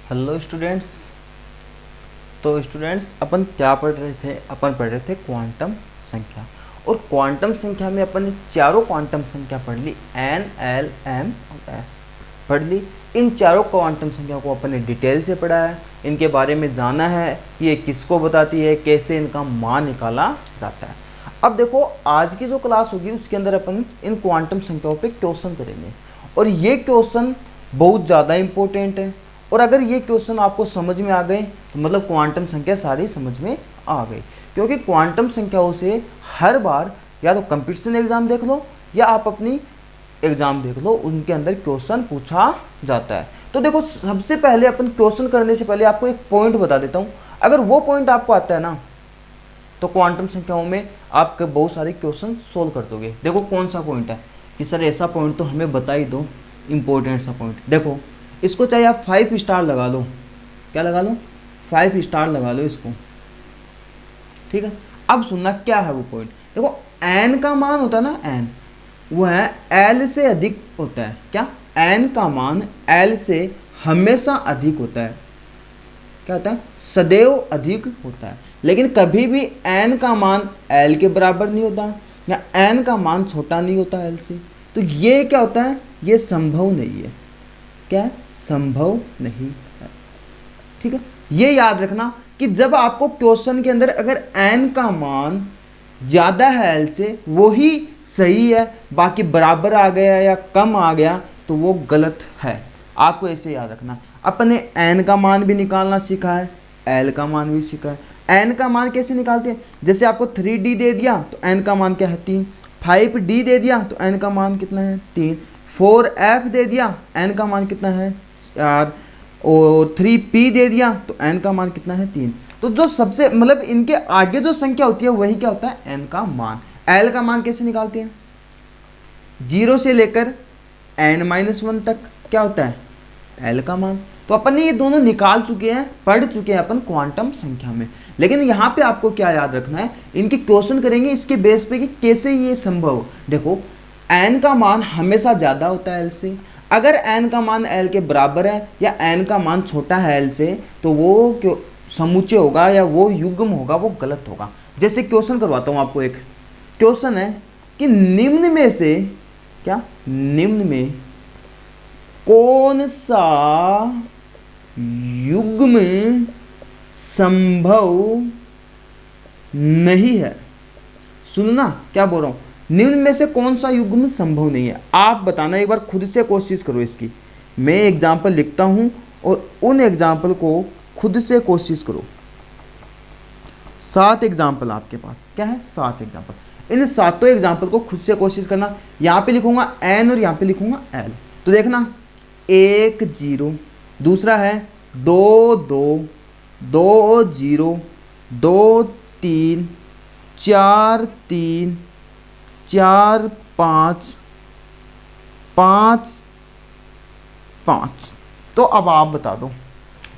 Hello students. तो students अपन क्या पढ़ रहे थे? अपन पढ़ रहे थे क्वांटम संख्या। और क्वांटम संख्या में अपन ने चारों क्वांटम संख्या पढ़ ली, एन, एल, एम और एस पढ़ ली। इन चारों क्वांटम संख्या को अपन ने डिटेल से पढ़ा है, इनके बारे में जाना है कि ये किसको बताती है, कैसे इनका मान निकाला जाता है। अब देखो, आज की जो क्लास होगी उसके अंदर अपन इन क्वांटम संख्याओं पे क्वेश्चन करेंगे और ये क्वेश्चन बहुत ज़्यादा इंपॉर्टेंट है। और अगर ये क्वेश्चन आपको समझ में आ गए तो मतलब क्वांटम संख्या सारी समझ में आ गई, क्योंकि क्वांटम संख्याओं से हर बार या तो कंपटीशन एग्जाम देख लो या आप अपनी एग्जाम देख लो, उनके अंदर क्वेश्चन पूछा जाता है। तो देखो, सबसे पहले अपन क्वेश्चन करने से पहले आपको एक पॉइंट बता देता हूँ। अगर वो पॉइंट आपको आता है ना तो क्वांटम संख्याओं में आप बहुत सारे क्वेश्चन सोल्व कर दोगे। देखो कौन सा पॉइंट है कि सर ऐसा पॉइंट तो हमें बता ही दो, इंपॉर्टेंट सा पॉइंट। देखो, इसको चाहे आप 5 स्टार लगा लो, क्या लगा लो, 5 स्टार लगा लो इसको, ठीक है। अब सुनना क्या है वो पॉइंट। देखो, एन का मान होता है ना, एन वो है एल से अधिक होता है। क्या? एन का मान एल से हमेशा अधिक होता है। क्या होता है? सदैव अधिक होता है। लेकिन कभी भी एन का मान एल के बराबर नहीं होता या एन का मान छोटा नहीं होता एल से। तो ये क्या होता है? ये संभव नहीं है। क्या है? संभव नहीं है। ठीक है, ये याद रखना कि जब आपको क्वेश्चन के अंदर अगर एन का मान ज्यादा है एल से, वो ही सही है, बाकी बराबर आ गया या कम आ गया तो वो गलत है। आपको ऐसे याद रखना। अपन ने एन का मान भी निकालना सीखा है, एल का मान भी सीखा है। एन का मान कैसे निकालते हैं? जैसे आपको 3D दे दिया तो एन का मान क्या है? 3। 5D दे दिया तो एन का मान कितना है? 3। 4F दे दिया, एन का मान कितना है? 4। और 3P दे दिया तो एन का मान कितना है? 3। तो जो सबसे मतलब इनके आगे जो संख्या होती है वही क्या होता है? एन का मान। एल का मान कैसे निकालते हैं? 0 से लेकर n-1 तक क्या होता है? एल का मान। तो अपन ने ये दोनों निकाल चुके हैं, पढ़ चुके हैं अपन क्वांटम संख्या में। लेकिन यहाँ पे आपको क्या याद रखना है, इनके क्वेश्चन करेंगे इसके बेस पे कि कैसे ये संभव। देखो, एन का मान हमेशा ज़्यादा होता है एल से। अगर एन का मान एल के बराबर है या एन का मान छोटा है एल से तो वो क्यों समुच्चय होगा या वो युग्म होगा, वो गलत होगा। जैसे क्वेश्चन करवाता हूँ आपको। एक क्वेश्चन है कि निम्न में से क्या, निम्न में कौन सा युग्म संभव नहीं है? सुनना क्या बोल रहा हूं, निम्न में से कौन सा युग्म संभव नहीं है? आप बताना, एक बार खुद से कोशिश करो इसकी। मैं एग्जाम्पल लिखता हूं और उन एग्जाम्पल को खुद से कोशिश करो। 7 एग्जाम्पल आपके पास, क्या है? 7 एग्जाम्पल। इन 7 एग्जाम्पल को खुद से कोशिश करना। यहां पे लिखूंगा एन और यहां पे लिखूंगा एल। तो देखना, 1 0, दूसरा है 2 2, 2 0, 2 3, 4 3, 4 5, 5 5। तो अब आप बता दो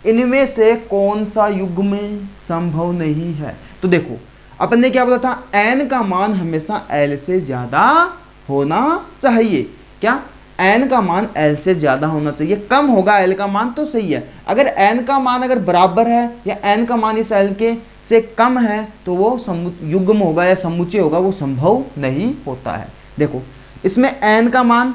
इनमें से कौन सा युग्म संभव नहीं है। तो देखो, अपन ने क्या बोला था? एन का मान हमेशा एल से ज्यादा होना चाहिए। क्या? एन का मान एल से ज्यादा होना चाहिए। कम होगा एल का मान तो सही है। अगर एन का मान अगर बराबर है या एन का मान इस एल के से कम है तो वो युग्म होगा या समुच्चय होगा, वो संभव नहीं होता है। देखो, इसमें एन का मान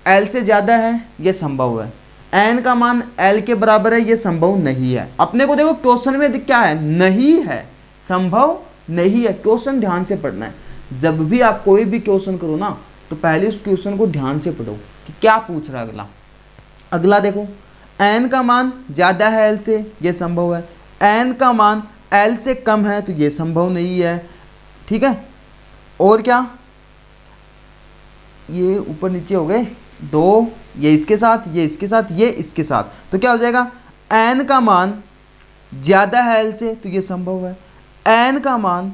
एल से ज्यादा है, ये संभव है। एन का मान एल के बराबर है, ये संभव नहीं है। अपने को देखो क्वेश्चन में क्या है? नहीं है, संभव नहीं है। क्वेश्चन ध्यान से पढ़ना है। जब भी आप कोई भी क्वेश्चन करो ना तो पहले उस क्वेश्चन को ध्यान से पढ़ो कि क्या पूछ रहा है अगला। अगला देखो, एन का मान ज्यादा है एल से, ये संभव है। एन का मान एल से कम है तो ये संभव नहीं है। ठीक है, और क्या, ये ऊपर नीचे हो गए 2, ये इसके साथ, ये इसके साथ, ये इसके साथ, तो क्या हो जाएगा? एन का मान ज्यादा है एल से तो ये संभव है। एन का मान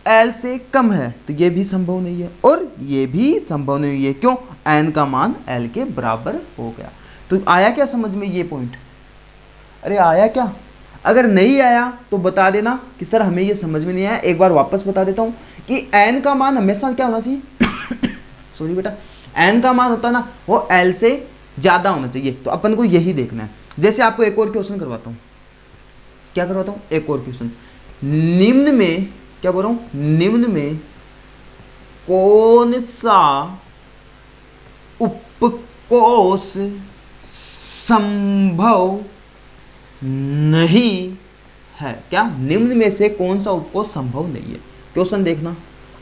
एल से कम है तो ये भी संभव नहीं है, और ये भी संभव नहीं है। क्यों? एन का मान एल के बराबर हो गया। तो आया क्या समझ में ये पॉइंट? अरे आया क्या? अगर नहीं आया तो बता देना कि सर हमें ये समझ में नहीं आया। एक बार वापस बता देता हूं कि एन का मान हमेशा क्या होना चाहिए सॉरी बेटा, एन का मान होता है ना वो एल से ज्यादा होना चाहिए। तो अपन को यही देखना है। जैसे आपको एक और क्वेश्चन करवाता हूँ, क्या करवाता हूँ, एक और क्वेश्चन। निम्न में, क्या बोल रहा हूँ, निम्न में कौन सा उपकोष संभव नहीं है? क्या, निम्न में से कौन सा उपकोष संभव नहीं है? क्वेश्चन देखना,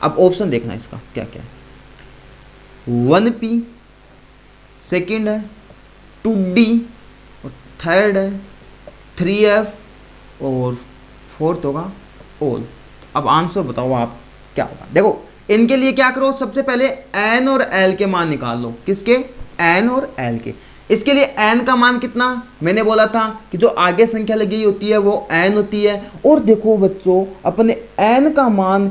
अब ऑप्शन देखना इसका क्या क्या है। 1p, सेकेंड है 2d, और थर्ड है 3f, और फोर्थ होगा ऑल। अब आंसर बताओ आप क्या होगा। देखो इनके लिए क्या करो, सबसे पहले n और l के मान निकाल लो। किसके, n और l के। इसके लिए n का मान कितना, मैंने बोला था कि जो आगे संख्या लगी होती है वो n होती है। और देखो बच्चों, अपने n का मान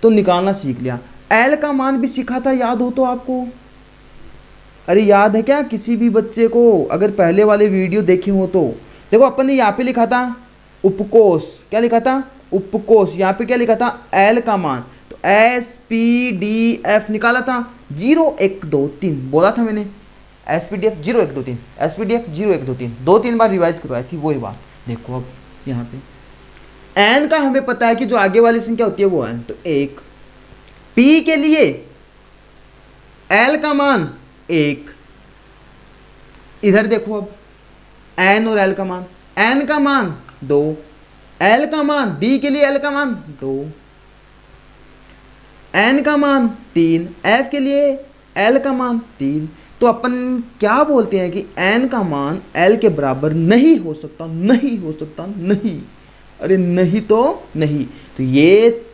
तो निकालना सीख लिया, l का मान भी सीखा था, याद हो तो आपको? अरे याद है क्या किसी भी बच्चे को, अगर पहले वाले वीडियो देखे हो तो? देखो अपन ने यहाँ पे लिखा था उपकोष, क्या लिखा था, उपकोष। यहाँ पे क्या लिखा था, l का मान, तो SPDF निकाला था 0 1 2 3, बोला था मैंने SPDF 0 1 2 3, SPDF 0 1 2 3, 2-3 बार रिवाइज करवाई थी वही बात। देखो अब यहाँ पे n का हमें पता है कि जो आगे वाली संख्या होती है वो n, तो 1। p के लिए l का मान 1, इधर देखो अब n और l का मान, n का मान 2, l का मान, d के लिए l का मान 2, n का मान 3, f के लिए l का मान 3। तो अपन क्या बोलते हैं कि n का मान l के बराबर नहीं हो सकता, नहीं हो सकता, नहीं, अरे नहीं तो नहीं। तो ये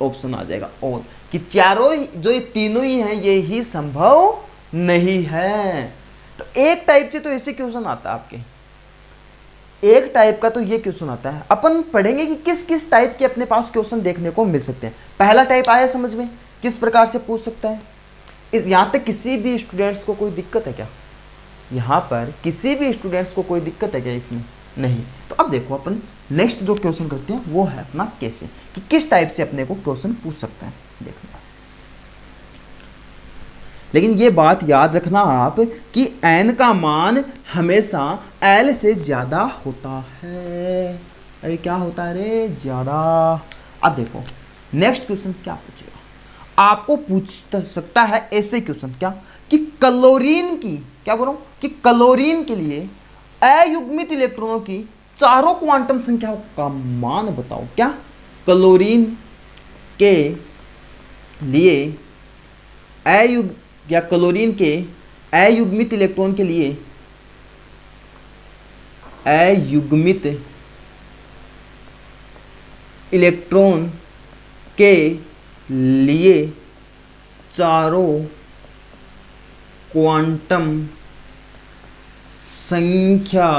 ऑप्शन आ जाएगा और, कि चारों जो ये तीनों ही हैं ये ही संभव नहीं है। तो एक टाइप से तो ऐसे क्वेश्चन आता है आपके, एक टाइप का तो ये क्वेश्चन आता है। अपन पढ़ेंगे कि किस किस टाइप के अपने पास क्वेश्चन देखने को मिल सकते हैं। पहला टाइप आया समझ में, किस प्रकार से पूछ सकता है। इस यहाँ तक किसी भी स्टूडेंट्स को कोई दिक्कत है क्या? यहाँ पर किसी भी स्टूडेंट्स को कोई दिक्कत है क्या इसमें? नहीं। तो अब देखो अपन नेक्स्ट जो क्वेश्चन करते हैं वो है अपना कैसे, कि किस टाइप से अपने को क्वेश्चन पूछ सकता है, देखना। लेकिन ये बात याद रखना आप कि n का मान हमेशा l से ज्यादा होता है। अरे क्या होता है रे, ज्यादा। अब देखो नेक्स्ट क्वेश्चन क्या पूछेगा, आपको पूछ सकता है ऐसे क्वेश्चन, क्या, कि क्लोरीन की, क्या बोल रहा हूं, कि क्लोरीन के लिए अयुग्मित इलेक्ट्रॉनों की चारों क्वांटम संख्याओं का मान बताओ। क्या, क्लोरीन के लिए या क्लोरीन के अयुग्मित इलेक्ट्रॉन के लिए, अयुग्मित इलेक्ट्रॉन के लिए चारों क्वांटम संख्या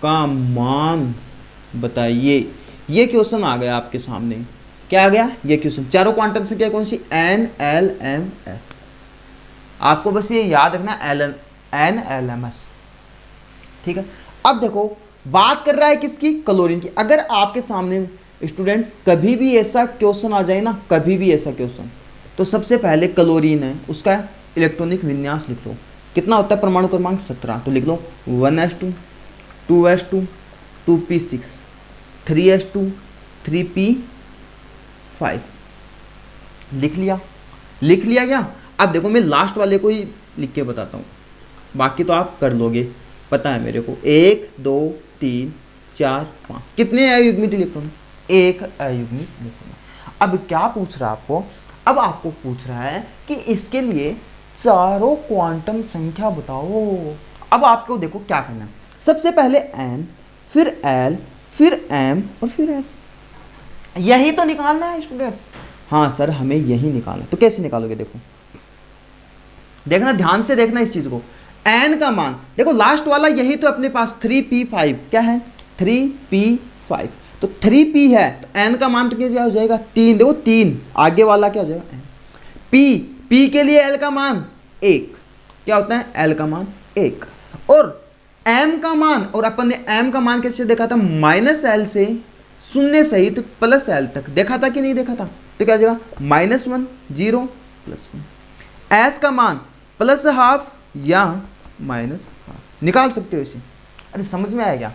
का मान बताइए। ये क्वेश्चन आ गया आपके सामने, क्या आ गया ये क्वेश्चन। चारों क्वांटम संख्या कौन सी, N L M S। आपको बस ये याद रखना N L M S, ठीक है। अब देखो बात कर रहा है किसकी, क्लोरीन की। अगर आपके सामने स्टूडेंट्स कभी भी ऐसा क्वेश्चन आ जाए ना, कभी भी ऐसा क्वेश्चन, तो सबसे पहले क्लोरीन है उसका इलेक्ट्रॉनिक विन्यास लिख लो। कितना होता है परमाणु क्रमांक 17, तो लिख लो 1s2 2s2 2p6 3s2 3p5। लिख लिया, लिख लिया क्या? अब देखो मैं लास्ट वाले को ही लिख के बताता हूँ, बाकी तो आप कर लोगे, पता है मेरे को। 1 2 3 4 5 कितने अयुग्मित इलेक्ट्रॉन, एक अयुग्मित इलेक्ट्रॉन। अब क्या पूछ रहा है आपको, अब आपको पूछ रहा है कि इसके लिए चारों क्वांटम संख्या बताओ। अब आपको देखो क्या करना है, सबसे पहले n, फिर l, फिर m और फिर s। यही तो निकालना है स्टूडेंट्स। हाँ सर हमें यही निकालना, तो कैसे निकालोगे? देखो देखना, ध्यान से देखना इस चीज को। n का मान देखो, लास्ट वाला यही तो अपने पास 3p5, क्या है 3p5, तो 3p है तो n का मान क्या हो जाएगा 3। देखो 3, आगे वाला क्या हो जाएगा p के लिए l का मान 1, क्या होता है l का मान 1, और m का मान, और अपन ने m का मान कैसे देखा था, -l से शून्य सहित प्लस l तक देखा था कि नहीं देखा था, तो क्या हो जाएगा -1 0 +1। s का मान +½ या -½ निकाल सकते हो इसे। अरे समझ में आया क्या?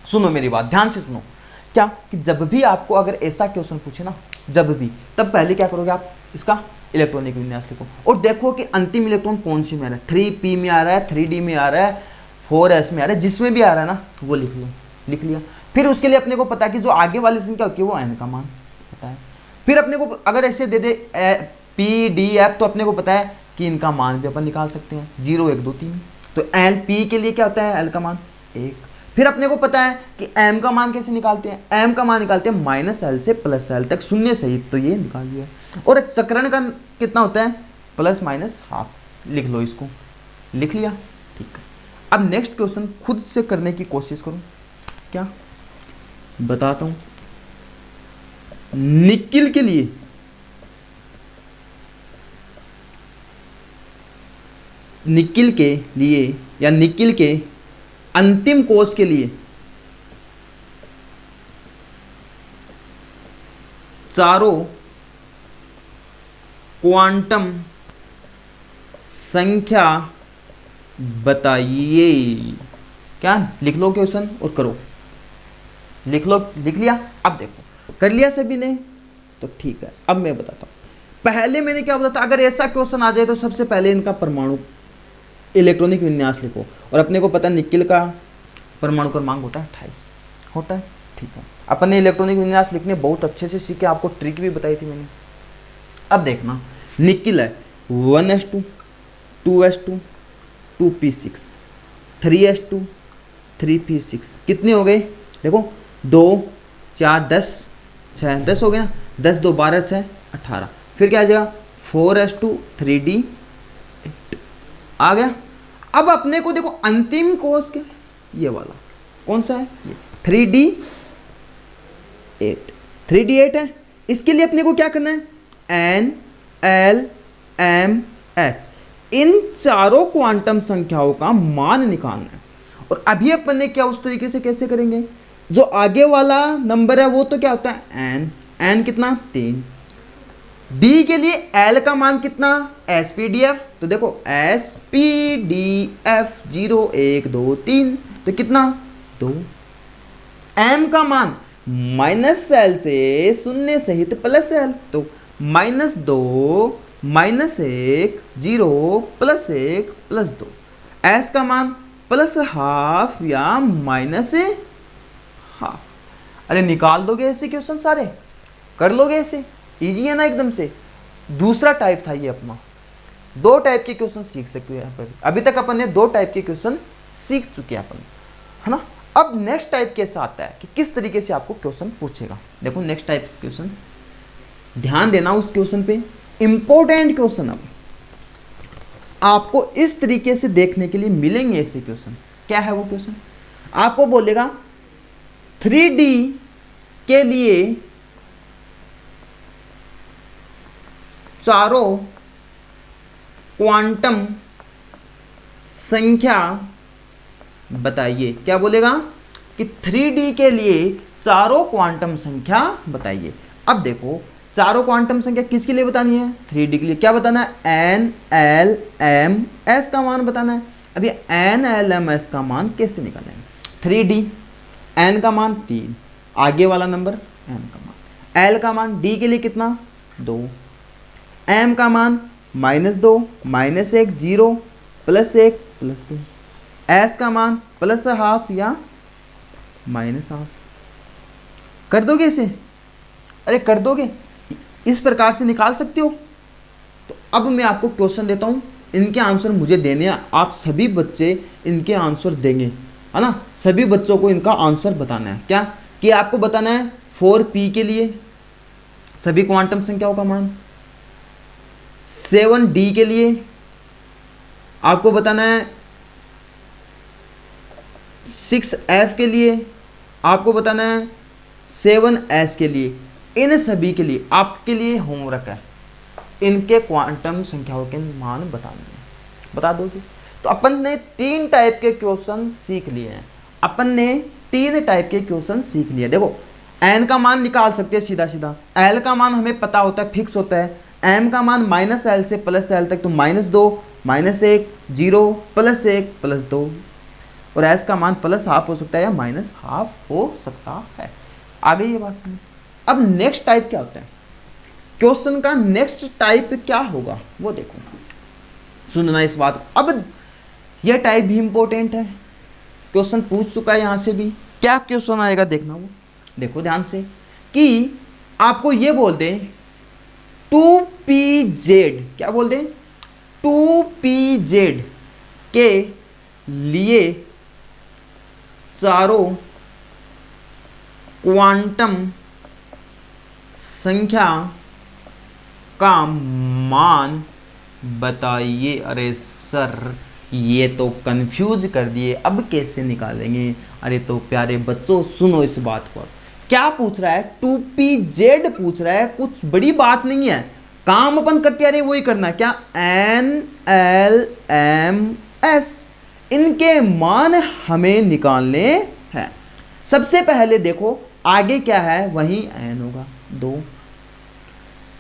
सुनो मेरी बात ध्यान से सुनो। क्या कि जब भी आपको अगर ऐसा क्वेश्चन पूछे ना, जब भी, तब पहले क्या करोगे आप, इसका इलेक्ट्रॉनिक विन्यास लिखो और देखो कि अंतिम इलेक्ट्रॉन कौन सी में आ रहा है, 3p में आ रहा है, 3d में आ रहा है, 4s में आ रहा है, जिसमें भी आ रहा है ना वो लिख लो। लिख लिया। फिर उसके लिए अपने को पता है कि जो आगे वाली संख्या होती है वो n का मान पता है। फिर अपने को अगर ऐसे दे दे p d f तो अपने को पता है कि इनका मान भी अपन निकाल सकते हैं, 0 1 2 3। तो एल p के लिए क्या होता है, l का मान 1। फिर अपने को पता है कि m का मान कैसे निकालते हैं, m का मान निकालते हैं -l से +l तक शून्य सहित, तो ये निकाल दिया। और एक सकरण का कितना होता है, ±½ लिख लो, इसको लिख लिया। ठीक है, अब नेक्स्ट क्वेश्चन खुद से करने की कोशिश करो। क्या बताता हूँ। निकिल के लिए या निकिल के अंतिम कोष के लिए चारों क्वांटम संख्या बताइए। क्या लिख लो क्वेश्चन और करो। लिख लो, लिख लिया। अब देखो कर लिया सभी ने तो ठीक है। अब मैं बताता हूँ। पहले मैंने क्या बताया, अगर ऐसा क्वेश्चन आ जाए तो सबसे पहले इनका परमाणु इलेक्ट्रॉनिक विन्यास लिखो। और अपने को पता निकिल का परमाणु क्रमांक होता है 28 होता है। ठीक है, अपन ने इलेक्ट्रॉनिक विन्यास लिखने बहुत अच्छे से सीखे, आपको ट्रिक भी बताई थी मैंने। अब देखना, निकिल है 1s2 2s2 2p6 3s2 3p6 कितने हो गए, देखो 2 4 10 6 10 हो गए ना, 10 2 12 6 18। फिर क्या आ जाएगा 4s2 3d 8 आ गया। अब अपने को देखो अंतिम कोष के ये वाला कौन सा है, ये 3d 8 3d 8 है। इसके लिए अपने को क्या करना है, n l m s इन चारों क्वांटम संख्याओं का मान निकालना है। और अभी अपन ने क्या उस तरीके से कैसे करेंगे, जो आगे वाला नंबर है वो तो क्या होता है n कितना 3। d के लिए l का मान कितना spdf, तो देखो spdf 0 1 2 3 तो कितना 2। m का मान -l से शून्य सहित +l तो -2 -1 0 +1 +2। s का मान +½ या -½ अरे निकाल दोगे ऐसे क्वेश्चन सारे, कर लोगे ऐसे, इजी है ना एकदम से। दूसरा टाइप था ये अपना। 2 टाइप के क्वेश्चन सीख सकते हो यहाँ पर। अभी तक अपन ने 2 टाइप के क्वेश्चन सीख चुके हैं अपन, है ना। अब नेक्स्ट टाइप कैसा आता है कि किस तरीके से आपको क्वेश्चन पूछेगा। देखो नेक्स्ट टाइप क्वेश्चन, ध्यान देना उस क्वेश्चन पे, इंपॉर्टेंट क्वेश्चन। अब आपको इस तरीके से देखने के लिए मिलेंगे ऐसे क्वेश्चन। क्या है वो क्वेश्चन, आपको बोलेगा 3D के लिए चारों क्वांटम संख्या बताइए। क्या बोलेगा कि 3D के लिए चारों क्वांटम संख्या बताइए। अब देखो चारों क्वांटम संख्या किसके लिए बतानी है, 3D के लिए। क्या बताना है, n l m s का मान बताना है। अब ये n l m s का मान कैसे निकालना है, 3D n का मान 3, आगे वाला नंबर m का मान, l का मान d के लिए कितना 2, m का मान -2 -1 0 +1 +2, s का मान +½ या -½ कर दोगे इसे, अरे कर दोगे, इस प्रकार से निकाल सकते हो। तो अब मैं आपको क्वेश्चन देता हूँ, इनके आंसर मुझे देने हैं। आप सभी बच्चे इनके आंसर देंगे, है ना। सभी बच्चों को इनका आंसर बताना है। क्या कि आपको बताना है 4p के लिए सभी क्वांटम संख्याओं का मान, 7d के लिए आपको बताना है, 6f के लिए आपको बताना है, 7s के लिए। इन सभी के लिए आपके लिए होमवर्क है, इनके क्वांटम संख्याओं के मान बताने हैं। बता दोगे। तो अपन ने 3 टाइप के क्वेश्चन सीख लिए हैं। अपन ने 3 टाइप के क्वेश्चन सीख लिए। देखो n का मान निकाल सकते हैं सीधा सीधा, l का मान हमें पता होता है, फिक्स होता है, m का मान -l से +l तक तो -2 -1 0 +1 +2, और एस का मान प्लस हाफ हो सकता है या माइनस हाफ हो सकता है। आ गई ये बात समझ। अब नेक्स्ट टाइप क्या होता है, क्वेश्चन का नेक्स्ट टाइप क्या होगा वो देखो, सुनना इस बात को। अब ये टाइप भी इंपॉर्टेंट है, क्वेश्चन पूछ चुका है यहां से भी। क्या क्वेश्चन आएगा देखना, वो देखो ध्यान से कि आपको ये बोल दें 2pz, क्या बोल दें 2pz के लिए चारों क्वांटम संख्या का मान बताइए। अरे सर ये तो कंफ्यूज कर दिए, अब कैसे निकालेंगे। अरे तो प्यारे बच्चों सुनो इस बात को, क्या पूछ रहा है 2pz पूछ रहा है, कुछ बड़ी बात नहीं है, काम अपन करते आ रहे वही करना है। क्या NLMS, इनके मान हमें निकालने हैं। सबसे पहले देखो आगे क्या है, वही n होगा 2,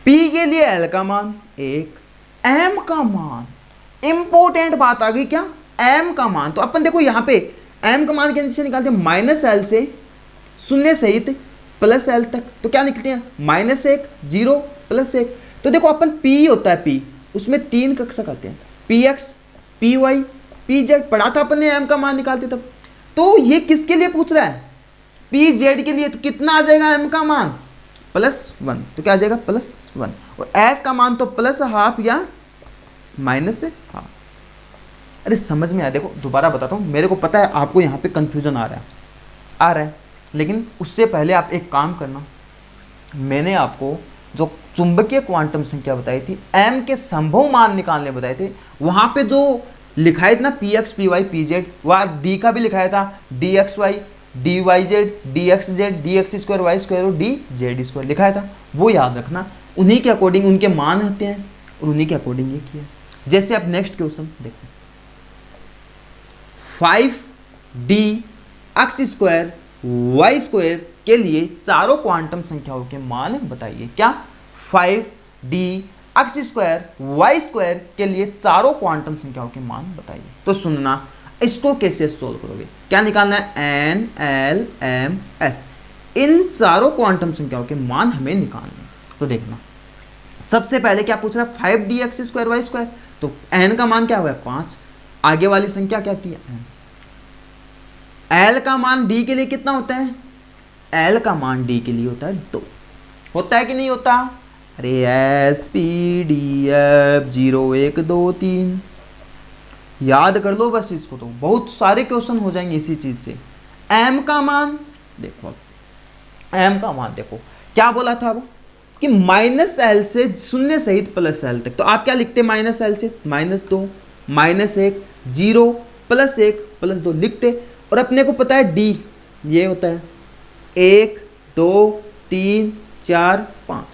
p के लिए l का मान 1, m का मान, इंपॉर्टेंट बात आ गई क्या, m का मान। तो अपन देखो यहाँ पे m का मान कैसे निकालते हैं, -l से शून्य सहित प्लस l तक, तो क्या निकलते हैं -1 0 +1। तो देखो अपन p होता है p, उसमें 3 कक्षा करते हैं, px py pz, पढ़ा था अपन ने m का मान निकालते तब। तो ये किसके लिए पूछ रहा है, pz के लिए। तो कितना आ जाएगा m का मान +1, तो क्या आ जाएगा +1, और s का मान तो +½ या -½ अरे समझ में आया। देखो दोबारा बताता हूँ, मेरे को पता है आपको यहाँ पे कंफ्यूजन आ रहा है, लेकिन उससे पहले आप एक काम करना, मैंने आपको जो चुंबकीय क्वांटम संख्या बताई थी, m के संभव मान निकालने बताए थे, वहां पे जो लिखाया था ना px py pz, वह d का भी लिखाया था dxy dyz dxz dx² y² और dz² लिखाया था, वो याद रखना। उन्हीं के अकॉर्डिंग उनके मान होते हैं और उन्हीं के अकॉर्डिंग ये किया। जैसे अब नेक्स्ट क्वेश्चन देखो, 5d x² y² के लिए चारों क्वांटम संख्याओं के मान बताइए। क्या 5d x² y² के लिए चारों क्वांटम संख्याओं के मान बताइए। तो सुनना, इसको कैसे सोल्व करोगे, क्या निकालना है NLMS, इन चारों क्वांटम संख्याओं के मान हमें निकालने हैं। तो देखना सबसे पहले क्या पूछ रहा है 5d x² y², तो n का मान क्या होगा 5, आगे वाली संख्या क्या थी n, l का मान d के लिए कितना होता है, l का मान d के लिए होता है 2, होता है कि नहीं होता। अरे SPDF 0 1 2 3 याद कर लो बस इसको, तो बहुत सारे क्वेश्चन हो जाएंगे इसी चीज से। m का मान देखो, m का मान देखो क्या बोला था वो कि -l से शून्य सहित +l तक, तो आप क्या लिखते हैं -l से -2 -1 0 +1 +2 लिखते, और अपने को पता है d ये होता है 1 2 3 4 5,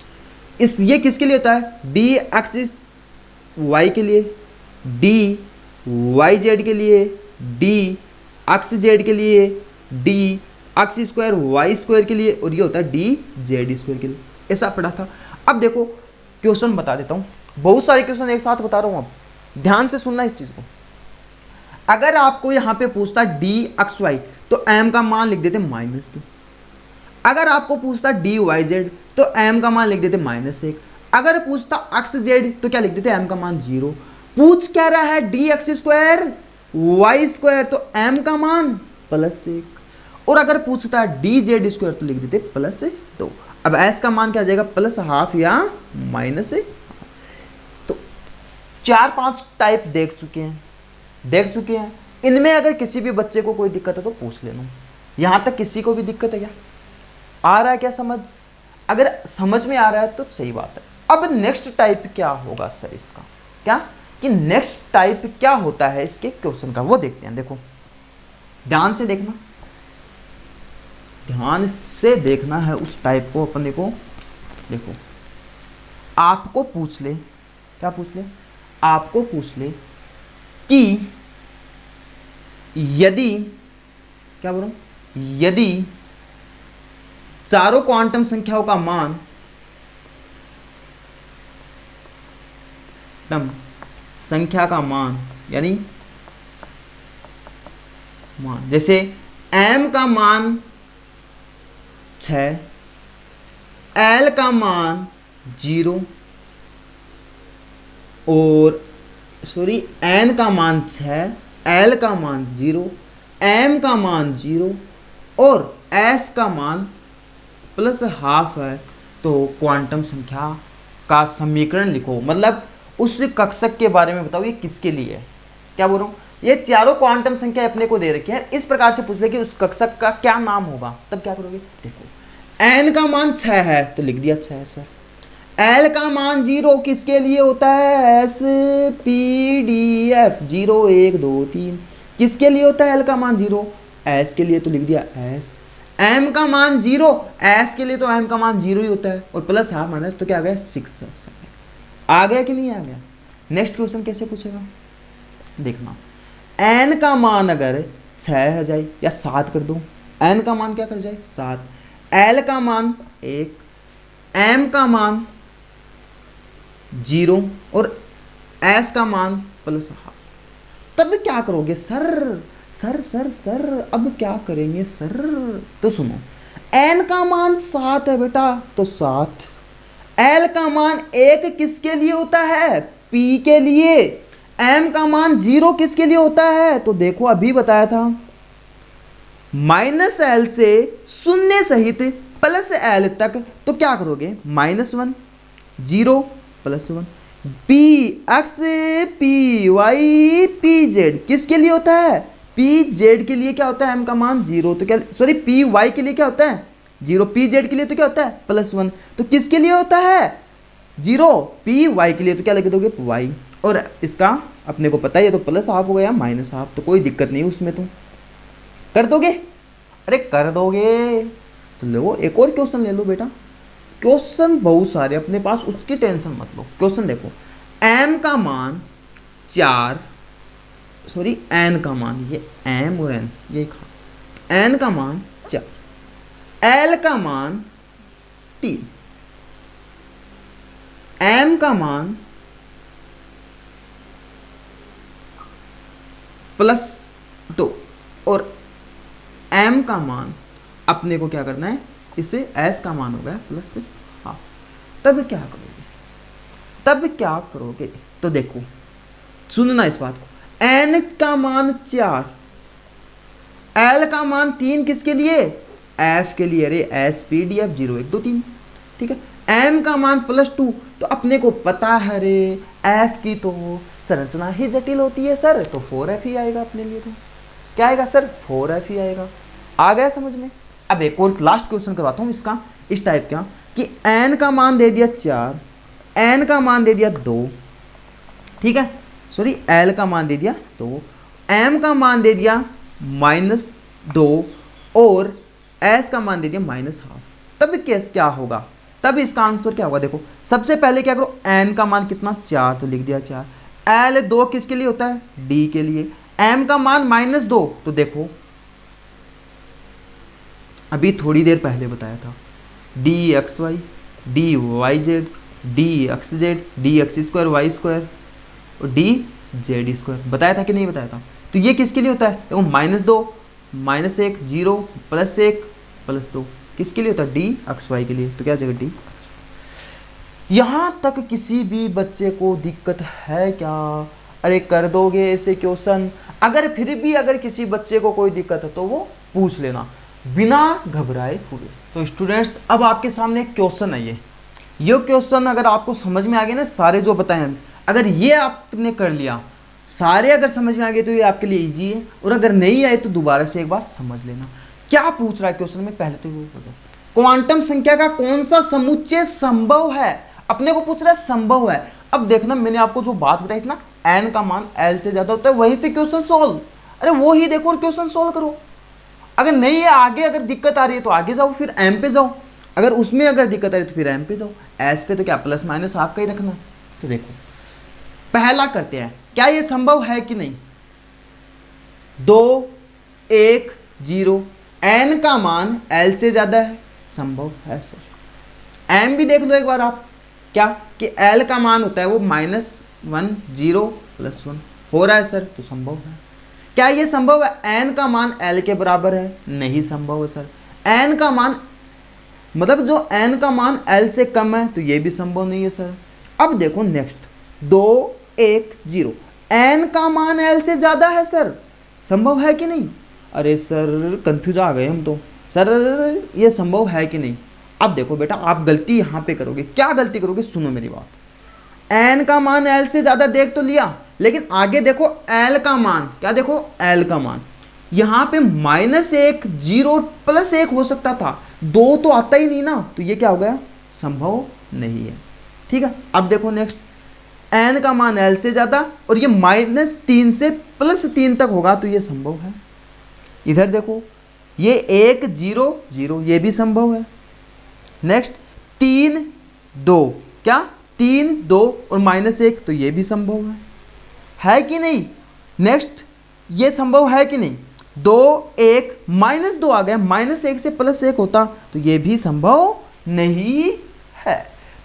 इस ये किसके लिए होता है, d एक्सिस y के लिए, d yz के लिए, d अक्ष z के लिए, d अक्ष² y² के लिए, और ये होता है dz² के लिए। ऐसा पढ़ा था। अब देखो क्वेश्चन बता देता हूँ, बहुत सारे क्वेश्चन एक साथ बता रहा हूँ, अब ध्यान से सुनना इस चीज को। अगर आपको यहाँ पे पूछता d x y, तो m का मान लिख देते -2, अगर आपको पूछता dy z, तो m का मान लिख देते -1, अगर पूछता अक्ष z, तो क्या लिख देते m का मान 0। पूछ क्या रहा है d x² y², तो m का मान +1, और अगर पूछता है dz², तो लिख देते +2। अब s का मान क्या आ जाएगा +½ या -1। तो 4-5 टाइप देख चुके हैं, इनमें अगर किसी भी बच्चे को कोई दिक्कत है तो पूछ लेना। यहां तक किसी को भी दिक्कत है क्या, आ रहा है क्या समझ, अगर समझ में आ रहा है तो सही बात है। अब नेक्स्ट टाइप क्या होगा सर इसका, क्या कि नेक्स्ट टाइप क्या होता है इसके क्वेश्चन का, वो देखते हैं। देखो ध्यान से देखना, ध्यान से देखना है उस टाइप को। अपन देखो आपको पूछ ले, क्या पूछ ले, आपको पूछ ले कि यदि, क्या बोल रहा हूं, यदि चारों क्वांटम संख्याओं का मान संख्या का मान यानी मान, जैसे m का मान 6, l का मान 0 और सॉरी n का मान 6, l का मान 0, m का मान 0 और s का मान प्लस हाफ है, तो क्वांटम संख्या का समीकरण लिखो। मतलब उस कक्षक के बारे में बताओ ये किसके लिए है। क्या बोल रहा हूँ, ये चारों क्वांटम संख्या अपने को दे रखी है, इस प्रकार से पूछ ले कि उस कक्षक का क्या नाम होगा, तब क्या करोगे। देखो n का मान 6 है तो लिख दिया 6 सर। l का मान 0 किसके लिए होता है, एस पी डी एफ 0 1 2 3 किसके लिए होता है l का मान 0, s के लिए तो लिख दिया s। m का मान 0, s के लिए तो m का मान 0 ही होता है और प्लस हाफ माइनस तो क्या आ गया 6। आ गया कि नहीं आ गया। नेक्स्ट क्वेश्चन कैसे पूछेगा देखना, n का मान अगर 6 हो जाए या 7 कर दो, n का मान क्या कर जाए 7, l का मान 1, m का मान 0 और s का मान प्लस हाफ, तब क्या करोगे सर। सर सर सर अब क्या करेंगे सर, तो सुनो n का मान 7 है बेटा तो 7, l का मान 1 किसके लिए होता है, p के लिए, m का मान 0 किसके लिए होता है, तो देखो अभी बताया था -l से शून्य सहित प्लस l तक, तो क्या करोगे -1 0 +1 p x p y p z किसके लिए होता है, p z के लिए क्या होता है m का मान 0, तो क्या सॉरी p y के लिए क्या होता है 0, p z के लिए तो क्या होता है +1, तो किसके लिए होता है 0, p y के लिए तो क्या लिख दोगे y, और इसका अपने को पता ही है तो प्लस हाफ हो गया माइनस हाफ, तो कोई दिक्कत नहीं उसमें, तो कर दोगे, अरे कर दोगे। तो लो एक और क्वेश्चन ले लो बेटा, क्वेश्चन बहुत सारे अपने पास, उसकी टेंशन मत लो। क्वेश्चन देखो m का मान 4 सॉरी n का मान, ये m और n ये खा, n का मान 4, l का मान 3, m का मान +2 और m का मान अपने को क्या करना है, इसे s का मान हो गया प्लस हाफ, तब क्या करोगे, तब क्या करोगे, तो देखो सुनना इस बात को, n का मान 4, l का मान 3 किसके लिए, f के लिए, अरे s p d f 0 1 2 3 ठीक है, m का मान +2, तो अपने को पता है रे f की तो संरचना ही जटिल होती है सर, तो 4f ही आएगा अपने लिए, तो क्या आएगा सर 4f ही आएगा। आ गया समझ में। अब एक और लास्ट क्वेश्चन करवाता हूँ इसका, इस टाइप का कि n का मान दे दिया 4, n का मान दे दिया 2 ठीक है, सॉरी l का मान दे दिया 2, m का मान दे दिया -2 और s का मान दे दिया -हाफ, तब केस क्या होगा, तब इसका आंसर क्या होगा। देखो सबसे पहले क्या करो, n का मान कितना 4 तो लिख दिया 4, l 2 किसके लिए होता है d के लिए, m का मान -2, तो देखो अभी थोड़ी देर पहले बताया था dxy dyz dxz dx² y² और dz² बताया था कि नहीं बताया था, तो ये किसके लिए होता है, देखो -2 -1 0 +1 +2 किसके लिए होता है dxy के लिए, तो क्या जगह d। यहां तक किसी भी बच्चे को दिक्कत है क्या, अरे कर दोगे ऐसे क्वेश्चन, अगर फिर भी अगर किसी बच्चे को कोई दिक्कत है तो वो पूछ लेना बिना घबराए हुए। तो स्टूडेंट्स अब आपके सामने एक क्वेश्चन है, ये क्वेश्चन अगर आपको समझ में आ गए ना, सारे जो बताए हम, अगर ये आपने कर लिया, सारे अगर समझ में आ गए तो ये आपके लिए इजी है, और अगर नहीं आए तो दोबारा से एक बार समझ लेना। क्या पूछ रहा है क्वेश्चन में, पहले तो वो बताओ, क्वांटम संख्या का कौन सा समुच्चय संभव है, अपने को पूछ रहा है संभव है। अब देखना मैंने आपको जो बात बताई थी ना, n का मान l से ज्यादा होता है, वही से क्वेश्चन सोल्व, अरे वो ही देखो और क्वेश्चन सोल्व करो। अगर नहीं है आगे अगर दिक्कत आ रही है तो आगे जाओ, फिर m पे जाओ, अगर उसमें अगर दिक्कत आ रही है तो फिर m पे जाओ, s पे तो क्या प्लस माइनस आपका ही रखना। तो देखो पहला करते हैं, क्या ये संभव है कि नहीं, 2 1 0 n का मान l से ज्यादा है, संभव है सर। m भी देख लो एक बार आप, क्या कि l का मान होता है वो -1 0 +1 हो रहा है सर, तो संभव है। क्या ये संभव है n का मान l के बराबर है? नहीं संभव है सर। n का मान मतलब जो n का मान l से कम है तो ये भी संभव नहीं है सर। अब देखो नेक्स्ट 2 1 0, n का मान l से ज़्यादा है सर, संभव है कि नहीं? अरे सर कंफ्यूज आ गए हम तो, सर ये संभव है कि नहीं? अब देखो बेटा आप गलती यहाँ पे करोगे, क्या गलती करोगे, सुनो मेरी बात। n का मान l से ज़्यादा देख तो लिया, लेकिन आगे देखो l का मान, क्या देखो l का मान, यहाँ पे -1 0 +1 हो सकता था, 2 तो आता ही नहीं ना, तो ये क्या हो गया, संभव नहीं है। ठीक है, अब देखो नेक्स्ट, n का मान l से ज़्यादा और ये -3 से +3 तक होगा तो ये संभव है। इधर देखो ये 1 0 0, ये भी संभव है। नेक्स्ट 3 2, क्या 3 2 और -1 तो ये भी संभव है कि नहीं? नेक्स्ट ये संभव है कि नहीं? 2 1 -2 आ गया, -1 से +1 होता तो ये भी संभव नहीं है।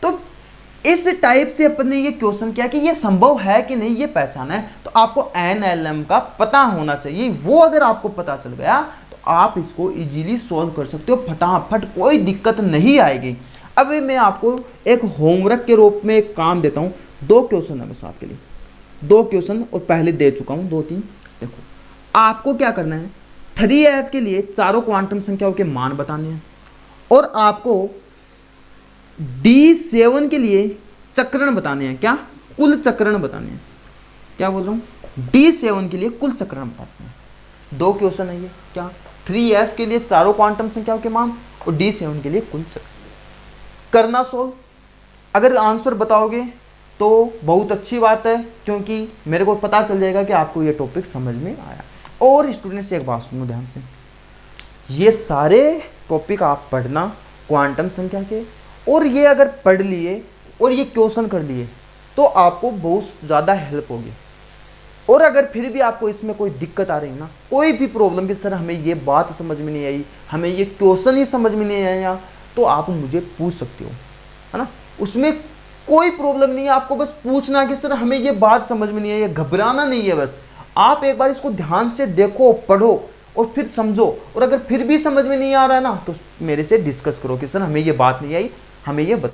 तो इस टाइप से अपन ने ये क्वेश्चन किया कि ये संभव है कि नहीं, ये पहचाना है। तो आपको NLM का पता होना चाहिए, वो अगर आपको पता चल गया तो आप इसको इजीली सॉल्व कर सकते हो फटाफट, कोई दिक्कत नहीं आएगी। अब मैं आपको एक होमवर्क के रूप में एक काम देता हूँ, 2 क्वेश्चन है बस आपके लिए, 2 क्वेश्चन और पहले दे चुका हूँ 2-3। देखो आपको क्या करना है, 3F के लिए चारों क्वांटम संख्याओं के मान बताने हैं और आपको D7 के लिए चक्रण बताने हैं, क्या कुल चक्रण बताने हैं, क्या बोल रहा हूँ, D7 के लिए कुल चक्रण बताते हैं। 2 क्वेश्चन है ये, क्या 3F के लिए चारों क्वांटम संख्याओं के मान और D7 के लिए कुल चक्रण। करना सोल्व, अगर आंसर बताओगे तो बहुत अच्छी बात है, क्योंकि मेरे को पता चल जाएगा कि आपको ये टॉपिक समझ में आया। और स्टूडेंट्स एक बात सुनो ध्यान से, ये सारे टॉपिक आप पढ़ना क्वांटम संख्या के, और ये अगर पढ़ लिए और ये क्वेश्चन कर लिए तो आपको बहुत ज़्यादा हेल्प होगी। और अगर फिर भी आपको इसमें कोई दिक्कत आ रही है ना, कोई भी प्रॉब्लम कि सर हमें ये बात समझ में नहीं आई, हमें ये क्वेश्चन ही समझ में नहीं आया, तो आप मुझे पूछ सकते हो, है ना, उसमें कोई प्रॉब्लम नहीं है। आपको बस पूछना कि सर हमें ये बात समझ में नहीं आई, घबराना नहीं है, बस आप एक बार इसको ध्यान से देखो, पढ़ो और फिर समझो। और अगर फिर भी समझ में नहीं आ रहा है ना, तो मेरे से डिस्कस करो कि सर हमें ये बात नहीं आई, हमें ये बताओ।